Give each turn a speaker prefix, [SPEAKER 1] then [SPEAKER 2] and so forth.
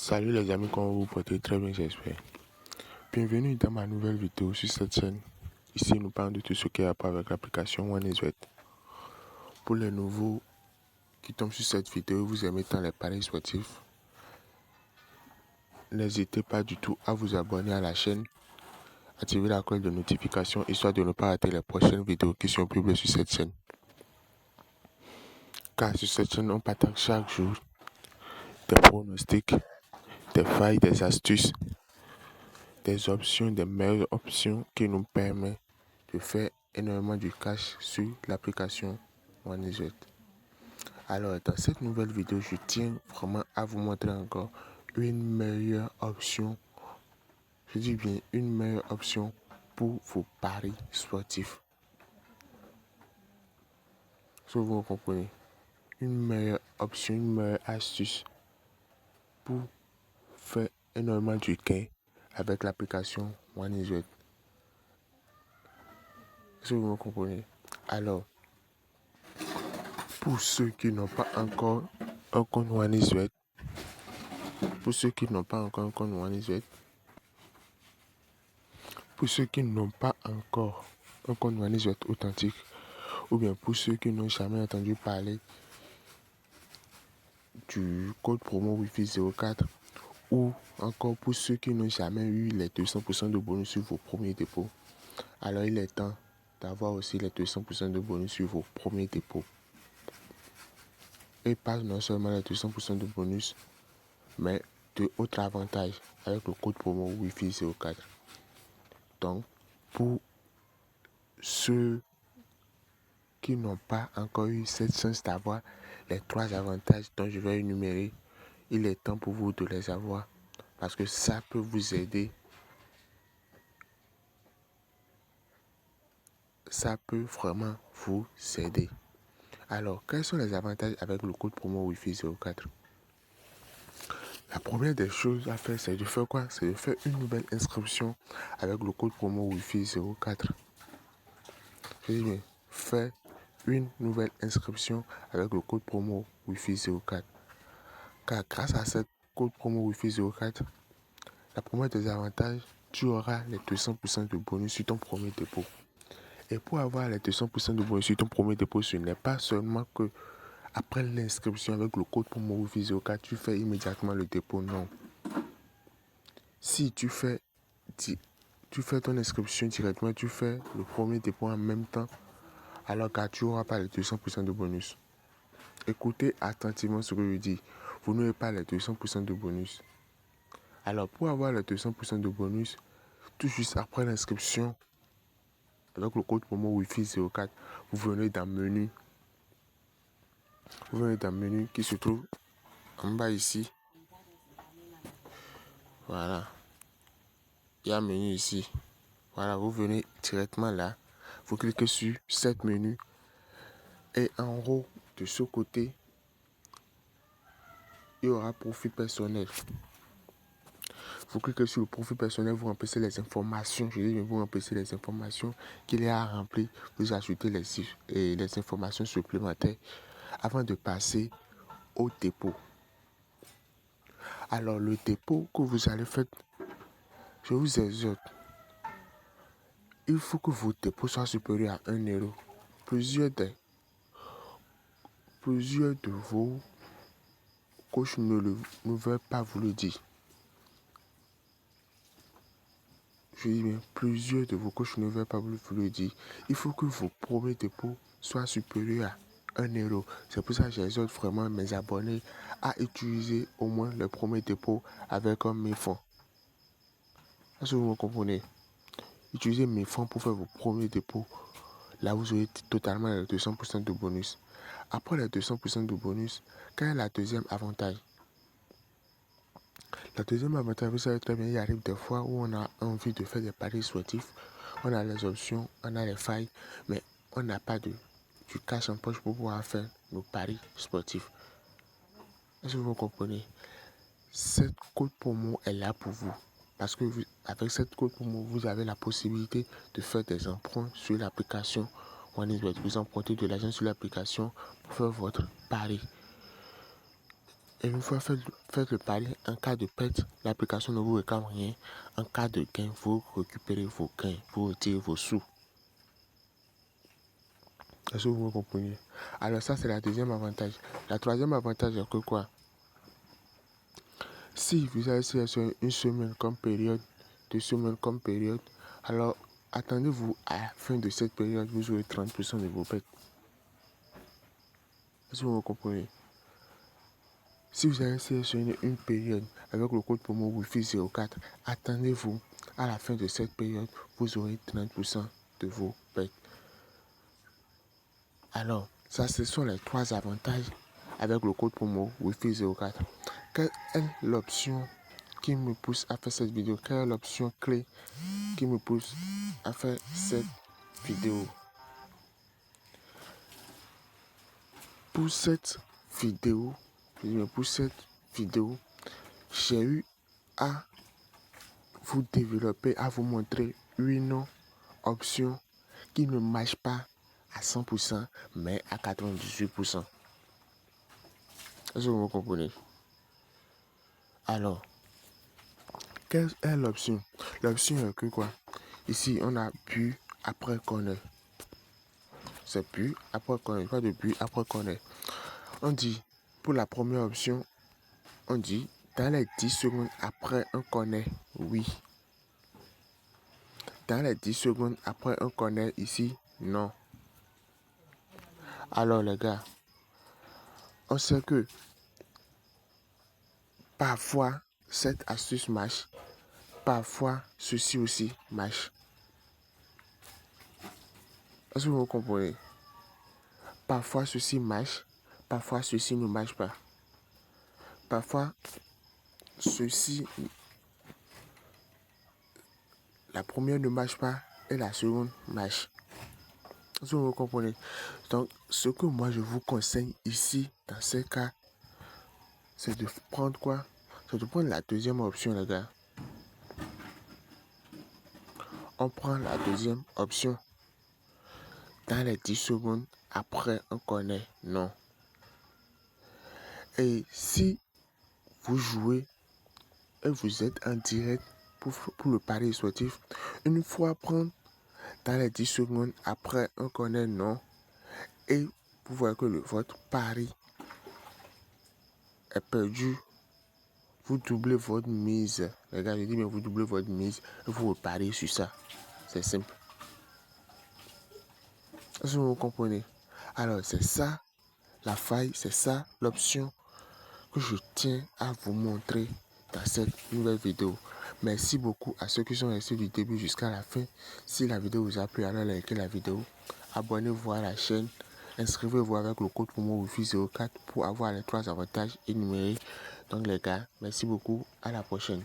[SPEAKER 1] Salut les amis, comment vous vous portez? Très bien, j'espère. Bienvenue dans ma nouvelle vidéo sur cette chaîne. Ici, nous parlons de tout ce qui est à part avec l'application OneXBet. Pour les nouveaux qui tombent sur cette vidéo, vous aimez tant les paris sportifs, n'hésitez pas du tout à vous abonner à la chaîne, activer la cloche de notification, histoire de ne pas rater les prochaines vidéos qui sont publiées sur cette chaîne. Car sur cette chaîne, on partage chaque jour des pronostics, des failles, des astuces, des options, des meilleures options qui nous permettent de faire énormément de cash sur l'application OneXBet. Alors, dans cette nouvelle vidéo, je tiens vraiment à vous montrer encore une meilleure option. Je dis bien une meilleure option pour vos paris sportifs. Si vous comprenez, une meilleure option, une meilleure astuce pour faire énormément de gain avec l'application OneXBet. Si vous me comprenez. Alors, pour ceux qui n'ont pas encore un compte OneXBet, pour ceux qui n'ont pas encore un compte OneXBet, pour ceux qui n'ont pas encore un compte OneXBet authentique, ou bien pour ceux qui n'ont jamais entendu parler du code promo Wi-Fi 04, ou encore pour ceux qui n'ont jamais eu les 200% de bonus sur vos premiers dépôts, alors il est temps d'avoir aussi les 200% de bonus sur vos premiers dépôts. Et pas non seulement les 200% de bonus, mais d'autres avantages avec le code promo Wi-Fi 04. Donc, pour ceux qui n'ont pas encore eu cette chance d'avoir les 3 avantages dont je vais énumérer, il est temps pour vous de les avoir parce que ça peut vous aider. Ça peut vraiment vous aider. Alors, quels sont les avantages avec le code promo Wi-Fi 04? La première des choses à faire, c'est de faire quoi? C'est de faire une nouvelle inscription avec le code promo Wi-Fi 04. Je dis bien, faire une nouvelle inscription avec le code promo Wi-Fi 04. Car grâce à ce code promo Wi-Fi 04, la première des avantages, tu auras les 200% de bonus sur ton premier dépôt. Et pour avoir les 200% de bonus sur ton premier dépôt, ce n'est pas seulement que après l'inscription avec le code promo Wi-Fi 04, tu fais immédiatement le dépôt. Non. Si tu fais ton inscription directement, tu fais le premier dépôt en même temps, alors que tu n'auras pas les 200% de bonus. Écoutez attentivement ce que je dis. Vous n'aurez pas les 200% de bonus. Alors, pour avoir les 200% de bonus, tout juste après l'inscription, avec le code promo Wi-Fi 04, vous venez dans le menu. Vous venez dans le menu qui se trouve en bas ici. Voilà. Il y a un menu ici. Voilà, vous venez directement là. Vous cliquez sur cet menu. Et en haut, de ce côté, il y aura profil personnel. Vous cliquez sur le profil personnel, vous remplissez les informations. Je dis, vous remplissez les informations qu'il y a à remplir. Vous ajoutez les informations supplémentaires avant de passer au dépôt. Alors, le dépôt que vous allez faire, je vous exhorte, il faut que vos dépôts soient supérieurs à 1 euro. Plusieurs de vos coachs ne veulent pas vous le dire. Je dis bien, plusieurs de vos coachs ne veulent pas vous le dire. Il faut que vos premiers dépôts soient supérieurs à 1 euro. C'est pour ça que j'exhorte vraiment mes abonnés à utiliser au moins le premier dépôt avec un 1000 francs. Est-ce que vous me comprenez? Utilisez 1000 francs pour faire vos premiers dépôts. Là, vous aurez totalement les 200% de bonus. Après les 200% de bonus, quel est le deuxième avantage? Le deuxième avantage, vous savez très bien, il arrive des fois où on a envie de faire des paris sportifs. On a les options, on a les failles, mais on n'a pas du cash en poche pour pouvoir faire nos paris sportifs. Est-ce que vous comprenez? Cette code promo est là pour vous. Parce que avec cette code promo, vous avez la possibilité de faire des emprunts sur l'application OneXBet. Vous empruntez de l'argent sur l'application pour faire votre pari. Et une fois faites le pari, en cas de perte, l'application ne vous réclame rien. En cas de gain, vous récupérez vos gains, vous retirez vos sous. Est-ce que vous me comprenez? Alors ça, c'est la deuxième avantage. La troisième avantage, c'est que quoi? Si vous avez sélectionné une semaine comme période, 2 semaines comme période, alors attendez-vous à la fin de cette période, vous aurez 30% de vos pertes. Est-ce que vous me comprenez? Si vous avez sélectionné une période avec le code promo Wi-Fi 04, attendez-vous à la fin de cette période, vous aurez 30% de vos pertes. Alors, ça, ce sont les 3 avantages avec le code promo Wi-Fi 04. Quelle est l'option qui me pousse à faire cette vidéo? Quelle est l'option clé qui me pousse à faire cette vidéo? Pour cette vidéo, j'ai eu à vous développer, à vous montrer une option qui ne marche pas à 100%, mais à 98%. Est-ce que vous me comprenez? Alors, quelle est l'option? L'option est que quoi? Ici, on a but après corner. C'est but après corner, pas de but après corner. On dit, pour la première option, on dit dans les 10 secondes après un corner, oui. Dans les 10 secondes après un corner, ici, non. Alors les gars, on sait que parfois cette astuce marche, parfois ceci aussi marche. Est-ce que vous comprenez? Parfois ceci marche, parfois ceci ne marche pas. Parfois ceci, la première ne marche pas et la seconde marche. Est-ce que vous comprenez? Donc ce que moi je vous conseille ici, dans ces cas, c'est de prendre quoi? C'est de prendre la deuxième option les gars. On prend la deuxième option. Dans les 10 secondes après un corner, non. Et si vous jouez et vous êtes en direct pour le pari sportif, une fois prendre dans les 10 secondes après un corner, non. Et vous voyez que votre pari est perdu, vous doublez votre mise. Les gars, je dis bien vous doublez votre mise et vous reparez sur ça. C'est simple. Est-ce que vous comprenez? Alors, c'est ça la faille, c'est ça l'option que je tiens à vous montrer dans cette nouvelle vidéo. Merci beaucoup à ceux qui sont restés du début jusqu'à la fin. Si la vidéo vous a plu, alors likez la vidéo. Abonnez-vous à la chaîne. Inscrivez-vous avec le code promo Wi-Fi 04 pour avoir les 3 avantages énumérés. Donc les gars, merci beaucoup. À la prochaine.